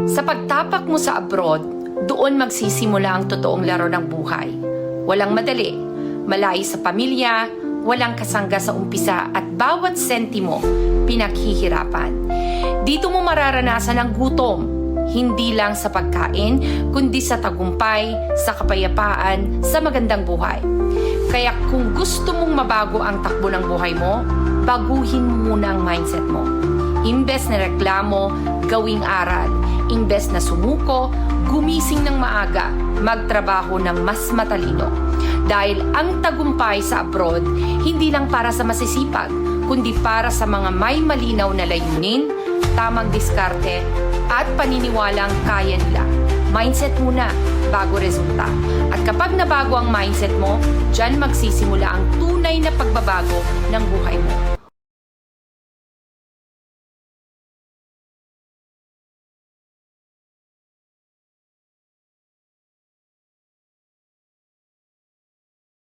Sa pagtapak mo sa abroad, doon magsisimula ang totoong laro ng buhay. Walang madali, malayo sa pamilya, walang kasangga sa umpisa at bawat sentimo pinaghihirapan. Dito mo mararanasan ang gutom, hindi lang sa pagkain, kundi sa tagumpay, sa kapayapaan, sa magandang buhay. Kaya kung gusto mong mabago ang takbo ng buhay mo, baguhin mo muna ang mindset mo. Imbes na reklamo, gawing aral. Imbes na sumuko, gumising ng maaga, magtrabaho ng mas matalino. Dahil ang tagumpay sa abroad, hindi lang para sa masisipag, kundi para sa mga may malinaw na layunin, tamang diskarte, at paniniwalang kaya nila. Mindset muna, bago resulta. At kapag nabago ang mindset mo, dyan magsisimula ang tunay na pagbabago ng buhay mo.